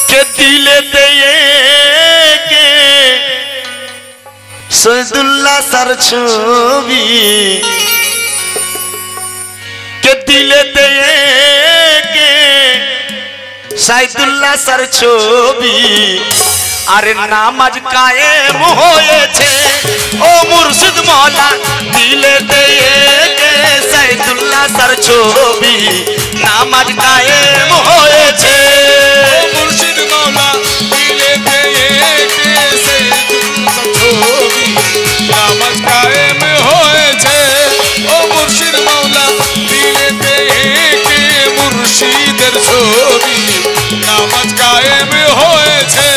के दिले दिए के सैदुल्लाह सर छवि के दिले दिए के सैदुल्लाह सर छवि अरे नामाज कायम होएছে ओ मुर्शिद मौला दिले दिए के सैदुल्लाह सर छवि नामाज कायम होएছে मुर्शिद मौला दिले दिए के सैदुल्लाह छवि नामाज कायम होएছে ओ मुर्शिद मौला दिले दिए के मुर्शिদের ছবি नामाज कायम होएছে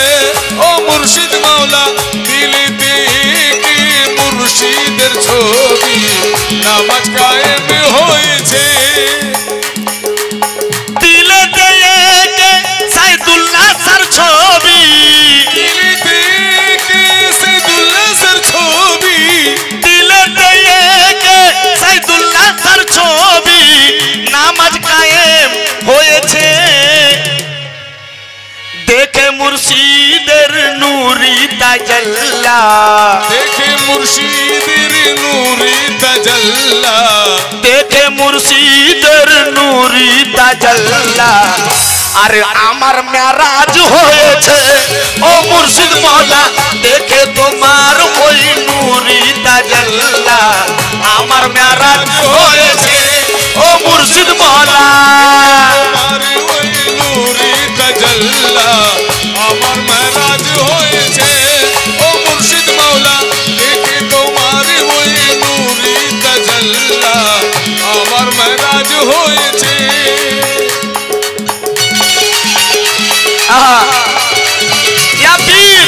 ओ मुर्शिद मौला दिले दिए के मुर्शिদের ছবি नामाज कायम होएছে दिले दिए के सैदुल्लाह सर छवि दिले दिए के सैदुल्लाह सर छवि दिले दिए के सैदुल्लाह सर छवि नामाज कायम होएছে देखे मुर्शिদের नूरी ताजल्ला देखे मुर्शिদের नूरी ताजल्ला देखे मुर्शिদের नूरी ताजल्ला अरे आमार मेराज होएছে ओ मुर्शिद मौला देखे तुम्हार ওই नूरी ताजल्ला आमार मेराज होएছে ओ मुर्शिद मौला तुम्हारे ওই नूरी ताजल्ला আমার মেরাজ হয়েছে ও মুর্শিদ মাওলা দেখে তোমারে ওই নূরি তাজল্লা আমার মেরাজ হয়েছে या पीर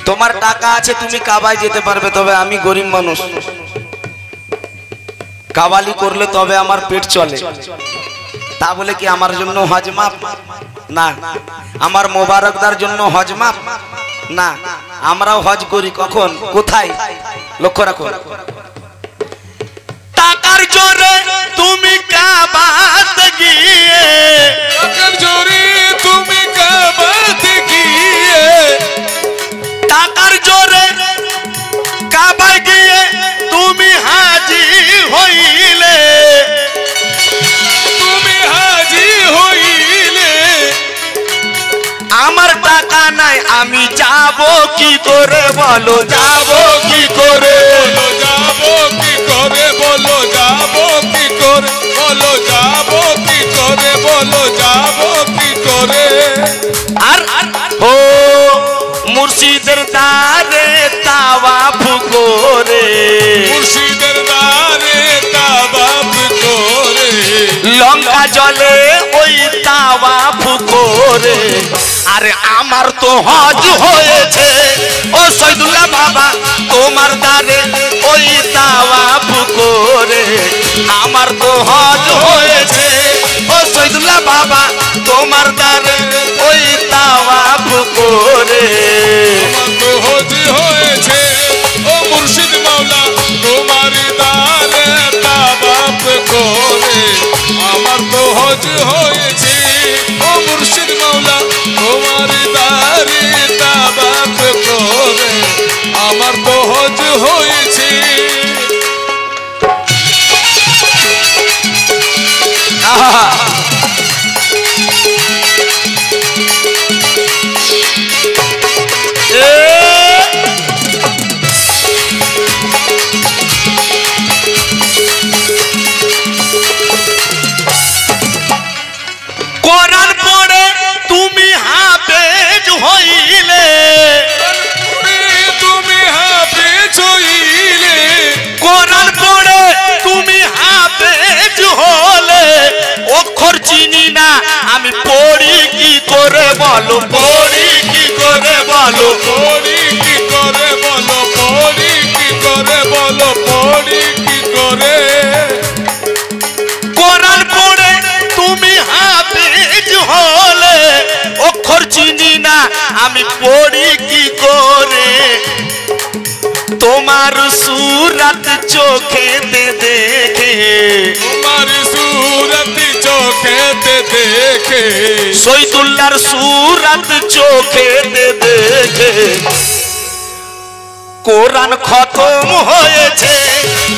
তোমার টাকা আছে তুমি কাবায় যেতে পারবে তবে আমি গরিব মানুষ কাবালি করলে তবে আমার পেট চলে তা বলে কি আমার জন্য হজ মাফ না আমার মোবারকদার জন্য হজ মাফ না আমরাও হজ করি কখন কোথায় লক্ষ্য রাখো টাকার জোরে তুমি কাবাতে গিয়ে টাকার জোরে তুমি কাবাতে গিয়ে টাকার জোরে কাবায় গিয়ে তুমি হাজি হইলে তুমি হাজি হইলে আমার টাকা নাই আমি যাব কি করে বলো যাব কি করে বলো যাবো কি করে বলো যাবো কি করে বলো যাবো কি করে বলো যাবো কি করে আর ও মুর্শিদের দারে তাওয়াফ করে মুর্শিদের দ্বারে তাওয়াফ করে লঙ্কা জলে ওই তাওয়াফ করে আরে আমার তো হজ হয়েছে ও সৈদুল্লাহ বাবা তোমার দারে ওই তাওয়াফ করে আমার তো হজ হয়েছে ও সৈদুল্লাহ বাবা তোমার দারে ওই তাওয়াফ করে আমার তো হজ হয়েছে ও মুর্শিদ মাওলা তোমার দ্বারে তাওয়াফ করে আমার তো হজ হয়েছে ও মুর্শিদ মাওলা তোমার দ্বারে তাওয়াফ করে আমার তো হজ হয়েছে কোরআন পড়ে তুমি হাফেজ হইলে তুমি হাফেজ হইলে কোরআন পড়ে তুমি হাফেজ হলে অক্ষর চিনি না আমি পড়ি কি করে বলো পড়ি কি করে বলো পড়ি কি করে বলো পড়ি কি করে বলো পড়ি কি করে কোরআন পড়ে তুমি হাফেজ হলে অক্ষর চিনি চিনি না আমি পড়ি কি করে তোমার সুরত চোখেতে দেখে তোমার সুরত চোখেতে দেখে শহীদুল্লাহর সুরত চোখেতে দেখে কোরআন খতম হয়েছে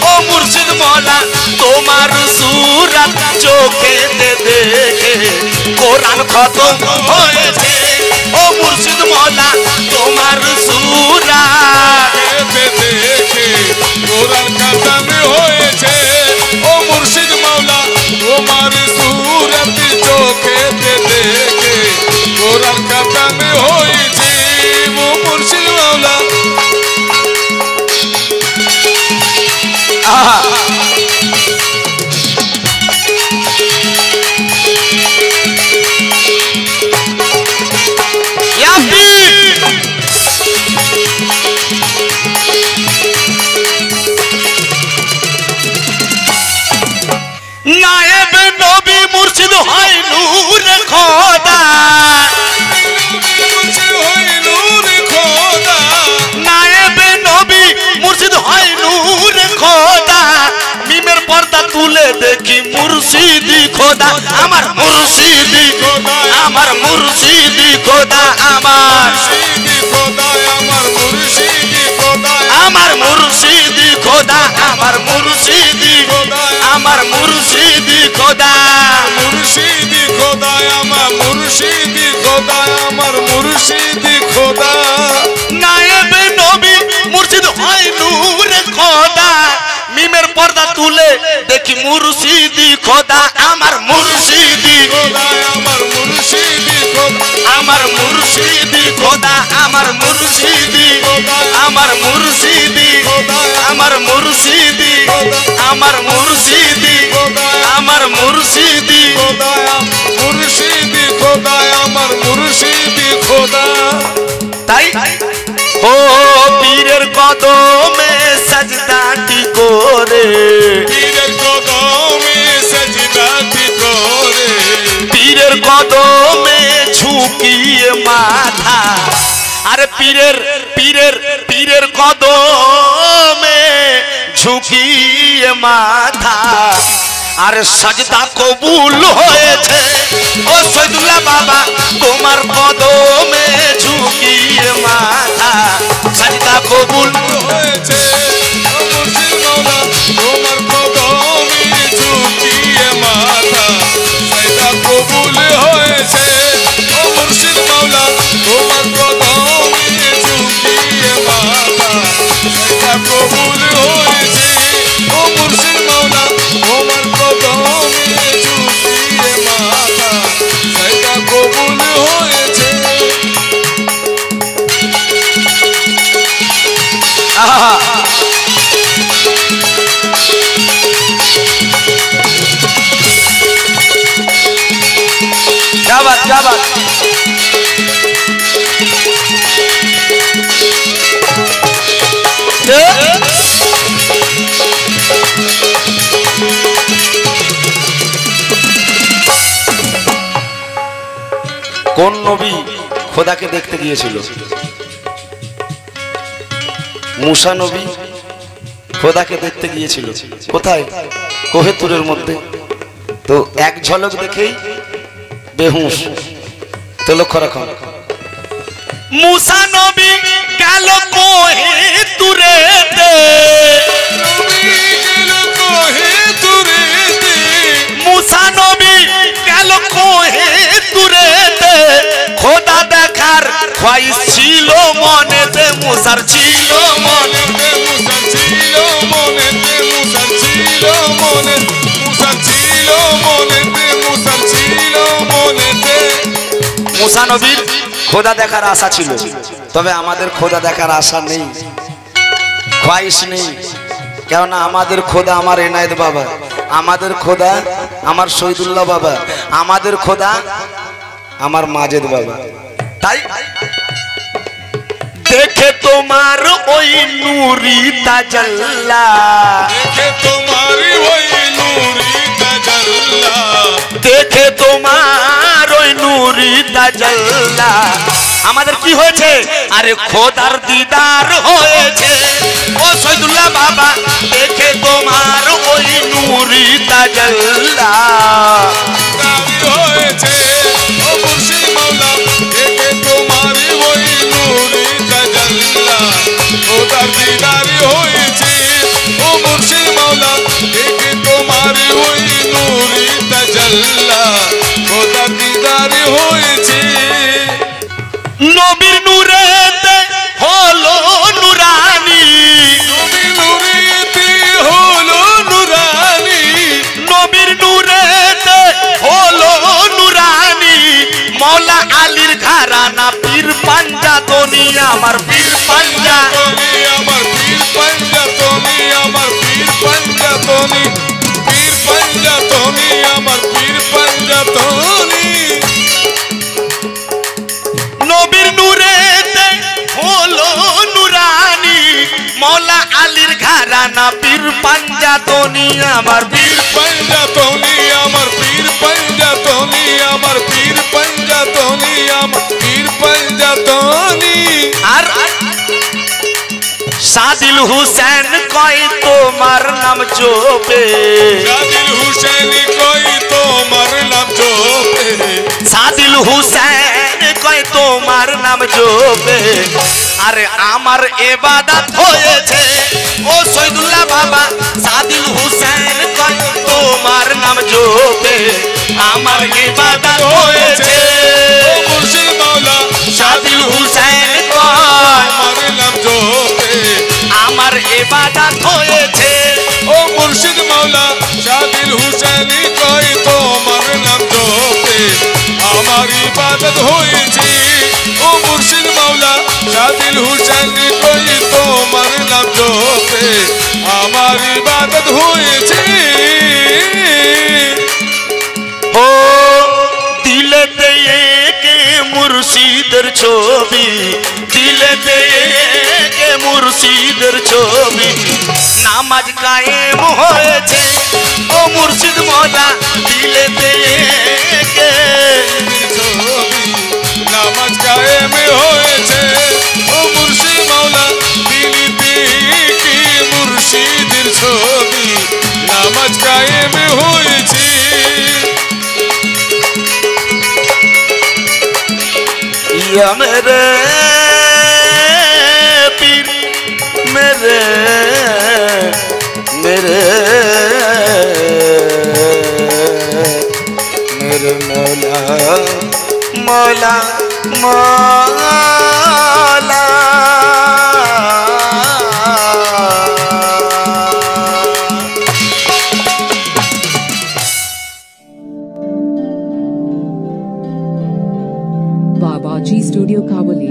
ও মুর্শিদ মওলা তোমার সুরত চোখেতে দেখে কোরআন খতম হয়েছে ও মুর্শিদ মওলা তোমার সুরত দেখে কোরআন খতম হয়েছে ও মুর্শিদ মাওলা তোমার সুরত চোখেতে দেখে কোরআন খতম হয়েছে ও মুর্শিদ মাওলা নায়েব নবী মুর্শিদ হয় নূর খোদা নায়েব নবী মুর্শিদ হয় নূর খোদা মিমের পর্দা তুলে দেখি মুর্শিদি খোদা আমার মুর্শিদি খোদা আমার মুর্শিদি খোদা আমার আমার মুর্শিদি খোদা আমার মুর্শিদি আমার মুর্শিদি খোদা মুর্শিদি খোদা আমার মুর্শিদি খোদা আমার মুর্শিদি খোদা নায়েব নবী মুর্শিদ হয় নূর খোদা মিমের পর্দা তুলে দেখি মুর্শিদি খোদা আমার মুর্শিদি খোদা আমার মুর্শিদি খোদা আমার মুর্শিদি খোদা আমার মুর্শিদি আমার মুর্শিদি আমার মুর্শিদি আমার মুর্শিদি আমার মুর্শিদি খোদা মুর্শিদি খোদা আমার মুর্শিদি খোদা তাই ও পীরের কদমে সাজদাটি করে পীরের কদমে সাজদাটি করে পীরের কদমে ঝুঁকিয়ে মাথা আরে পীরের পীরের পীরের কদমে ঝুঁকিয়ে মাথা আরে সাজদা কবুল হয়েছে ও শহীদুল্লাহ বাবা তোমার কদমে ঝুঁকিয়ে মাথা সাজদা কবুল হয়েছে ও মুর্শিদ মাওলা তোমার কদমে ঝুঁকিয়ে মাথা সাজদা কবুল হয়েছে ও মুর্শিদ মাওলা তোমার কদমে ঝুঁকিয়ে মাথা সাজদা কবুল হয়েছে ও মুর্শিদ মাওলা তোমার কদমে ঝুঁকিয়ে মাথা সাজদা কবুল হয়েছে क्या बात क्या बात কোন নবী খোদাকে দেখতে গিয়েছিল মুসা নবী খোদাকে দেখতে গিয়েছিল কোথায় কোহে তুরের মধ্যে তো এক ঝলক দেখেই বেহুশ তো লক্ষ্য রাখো মুসা নবী গেল কোহে তুরেতে মুসা নবী গেল কোহে তুরেতে খোদা দেখার খ্বাইশ ছিল মনেতে মুসার ছিল মনেতে মুসার ছিল মনেতে মুসার ছিল মনে মুসার ছিল মনেতে মুসার ছিল মনেতে মুসা নবীর খোদা দেখার আশা ছিল তবে আমাদের খোদা দেখার আশা নেই খ্বাইশ নেই কেননা আমাদের খোদা আমার এনায়েত বাবা আমাদের খোদা আমার শহীদুল্লাহ বাবা আমাদের খোদা আমার মাজেদ বাবা তাই দেখে তোমার ওই নূরি তাজাল্লা দেখে তোমার ওই নূরি তাজাল্লা দেখে তোমার ওই নূরি তাজাল্লা। আমাদের কি হয়েছে? আরে খোদার দিদার হয়েছে ও শহীদুল্লাহ বাবা, দেখে তোমার ওই নূরি তাজাল্লা হয়েছে ও মুর্শিদ মাওলা, দেখে তোমার ওই নূরি তাজাল্লা। খোদার দিদার হয়েছে ও মুর্শিদ মাওলা, দেখে তোমার ওই নূরি তাজাল্লা। খোদার দিদার হয়েছে। নবীর নূরেতে হলো নুরানি, নবীর নূরেতে হলো নুরানি, নবীর নূরেতে হলো নুরানি। মৌলা আলীর ঘরানা পীর পাঞ্জাতনি, আমার পীর পাঞ্জা তুমি আমার পীর পাঞ্জাতনি, আমার পীর পাঞ্জাতনি, পীর পাঞ্জাতনি, আমার পীর পাঞ্জাতনি। নবীর নূরেতে হলো নুরানি। মৌলা আলীর ঘরানা পীর পাঞ্জাতনি, আমার পীর পাঞ্জাতনি, আমার পীর পাঞ্জাতনি, আমার পীর পাঞ্জাতনি, আমার পীর পাঞ্জাতনি। আর সাদিল হুসেন কয় তোমার নাম চোপে, সাদিল হুসেন কই তোমার নাম জপে, সাদিল হুসেন কয় তোমার নাম জপে। আরে আমার ইবাদত হয়েছে ও শহীদুল্লাহ বাবা, সাদিল হুসেন কয় তোমার নাম জপে। আমার ইবাদত হয়েছে ও মুর্শিদ মাওলা, সাদিল হুসেন কয় আমার নাম জপে। আমার ইবাদত হয়েছে ও মুর্শিদ মাওলা, সাদিল হুসেন কই তোমার নাম জপে। আমার ইবাদত হয়েছে ও মুর্শিদ মাওলা, সাদিল হুসেন কই তোমার নাম জপে। আমার ইবাদত হয়েছে। ও দিলেতে একে মুর্শিদের ছবি, দিলেতে একে মুর্শিদের ছবি। নামাজ কায়েম হয়েছে ও মুর্শিদ মৌলা, দিলেতে একে ছবি নামাজ কায়েম হয়েছে ও মুর্শিদ মাওলা, দিলিতে কি মুর্শিদের ছবি নামাজ কায়েম হয়েছে। या मेरे पीर मेरे मेरे मेरे मौला मौला मौला। Babaji Studio Kavali.